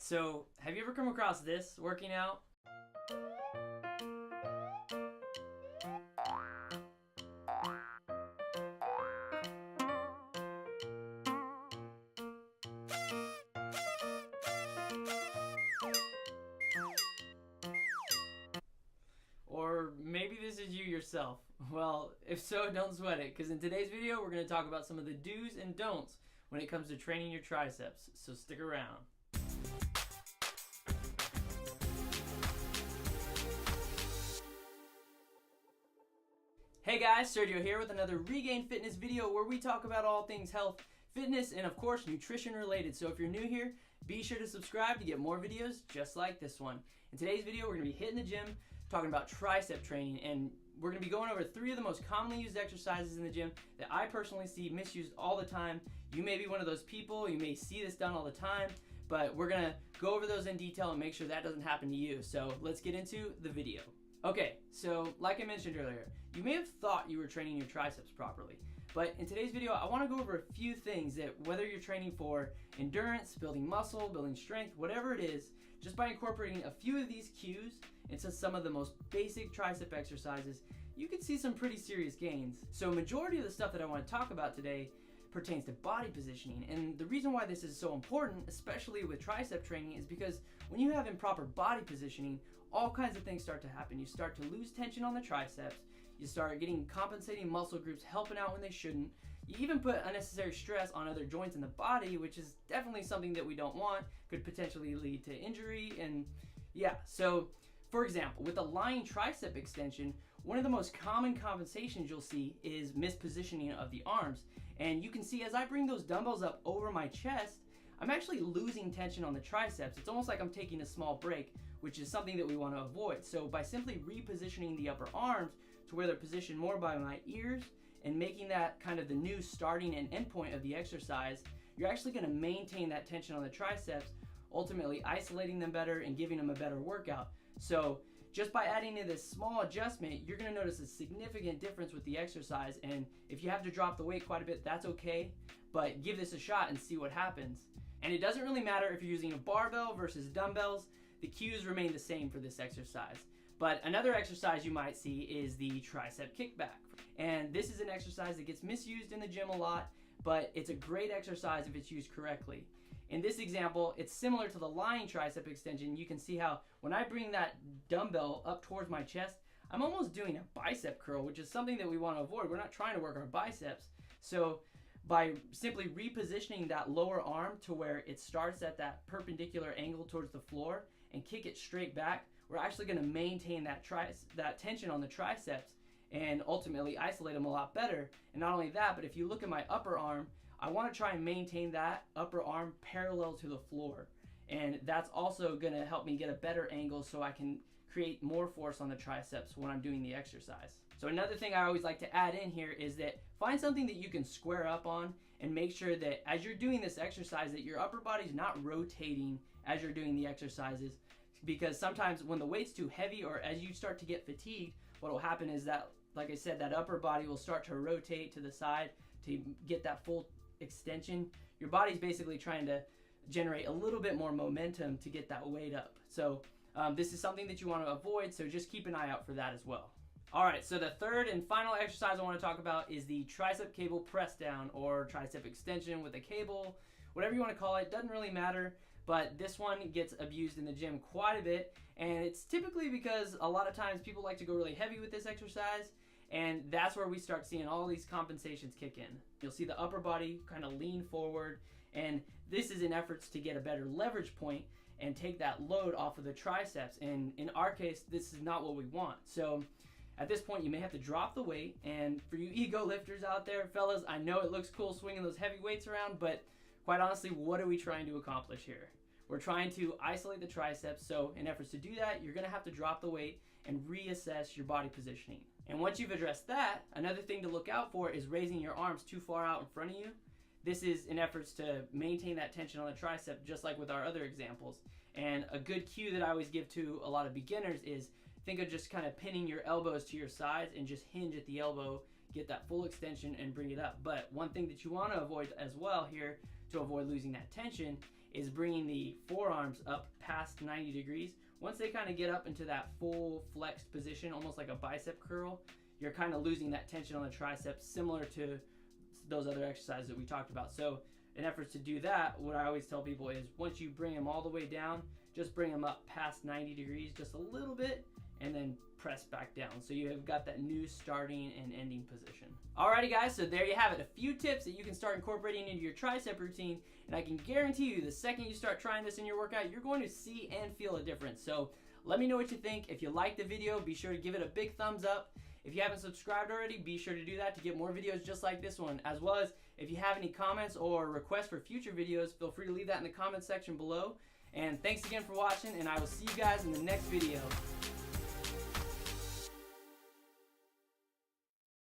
Alright, so have you ever come across this working out? Or maybe this is you yourself. Well, if so, don't sweat it, because in today's video, we're going to talk about some of the do's and don'ts when it comes to training your triceps, so stick around. Hey guys, Sergio here with another Regain Fitness video where we talk about all things health, fitness, and of course nutrition related. So if you're new here, be sure to subscribe to get more videos just like this one. In today's video, we're going to be hitting the gym, talking about tricep training, and we're going to be going over 3 of the most commonly used exercises in the gym that I personally see misused all the time. You may be one of those people, you may see this done all the time, but we're going to go over those in detail and make sure that doesn't happen to you. So let's get into the video. Okay, so like I mentioned earlier, you may have thought you were training your triceps properly, but in today's video, I want to go over a few things that whether you're training for endurance, building muscle, building strength, whatever it is, just by incorporating a few of these cues into some of the most basic tricep exercises, you can see some pretty serious gains. So majority of the stuff that I want to talk about today pertains to body positioning, and the reason why this is so important, especially with tricep training, is because when you have improper body positioning, all kinds of things start to happen. You start to lose tension on the triceps, you start getting compensating muscle groups helping out when they shouldn't, you even put unnecessary stress on other joints in the body, which is definitely something that we don't want, could potentially lead to injury. And yeah, so for example, with a lying tricep extension, one of the most common compensations you'll see is mispositioning of the arms. And you can see as I bring those dumbbells up over my chest, I'm actually losing tension on the triceps. It's almost like I'm taking a small break, which is something that we want to avoid. So by simply repositioning the upper arms to where they're positioned more by my ears and making that kind of the new starting and end point of the exercise, you're actually going to maintain that tension on the triceps, ultimately isolating them better and giving them a better workout. So just by adding in this small adjustment, you're going to notice a significant difference with the exercise. And if you have to drop the weight quite a bit, that's okay, but give this a shot and see what happens. And it doesn't really matter if you're using a barbell versus dumbbells, the cues remain the same for this exercise. But another exercise you might see is the tricep kickback. And this is an exercise that gets misused in the gym a lot, but it's a great exercise if it's used correctly. In this example, it's similar to the lying tricep extension. You can see how when I bring that dumbbell up towards my chest, I'm almost doing a bicep curl, which is something that we want to avoid. We're not trying to work our biceps. So by simply repositioning that lower arm to where it starts at that perpendicular angle towards the floor and kick it straight back, we're actually going to maintain that tension on the triceps and ultimately isolate them a lot better. And not only that, but if you look at my upper arm, I want to try and maintain that upper arm parallel to the floor. And that's also going to help me get a better angle so I can create more force on the triceps when I'm doing the exercise. So another thing I always like to add in here is that find something that you can square up on and make sure that as you're doing this exercise that your upper body's not rotating as you're doing the exercises, because sometimes when the weight's too heavy or as you start to get fatigued, what will happen is that, like I said, that upper body will start to rotate to the side to get that full extension. Your body's basically trying to generate a little bit more momentum to get that weight up. So this is something that you want to avoid, so just keep an eye out for that as well. Alright, so the third and final exercise I want to talk about is the tricep cable press down or tricep extension with a cable, whatever you want to call it, doesn't really matter, but this one gets abused in the gym quite a bit, and it's typically because a lot of times people like to go really heavy with this exercise, and that's where we start seeing all these compensations kick in. You'll see the upper body kind of lean forward, and this is in efforts to get a better leverage point and take that load off of the triceps, and in our case, this is not what we want. So at this point, you may have to drop the weight, and for you ego lifters out there, fellas, I know it looks cool swinging those heavy weights around, but quite honestly, what are we trying to accomplish here? We're trying to isolate the triceps, so in efforts to do that, you're going to have to drop the weight and reassess your body positioning. And once you've addressed that, another thing to look out for is raising your arms too far out in front of you. This is in efforts to maintain that tension on the tricep, just like with our other examples. And a good cue that I always give to a lot of beginners is think of just kind of pinning your elbows to your sides and just hinge at the elbow, get that full extension and bring it up. But one thing that you want to avoid as well here to avoid losing that tension is bringing the forearms up past 90 degrees. Once they kind of get up into that full flexed position, almost like a bicep curl, you're kind of losing that tension on the triceps, similar to those other exercises that we talked about. So in efforts to do that, what I always tell people is once you bring them all the way down, just bring them up past 90 degrees just a little bit, and then press back down. So you have got that new starting and ending position. Alrighty guys, so there you have it. A few tips that you can start incorporating into your tricep routine, and I can guarantee you the second you start trying this in your workout, you're going to see and feel a difference. So let me know what you think. If you liked the video, be sure to give it a big thumbs up. If you haven't subscribed already, be sure to do that to get more videos just like this one. As well as if you have any comments or requests for future videos, feel free to leave that in the comment section below. And thanks again for watching, and I will see you guys in the next video.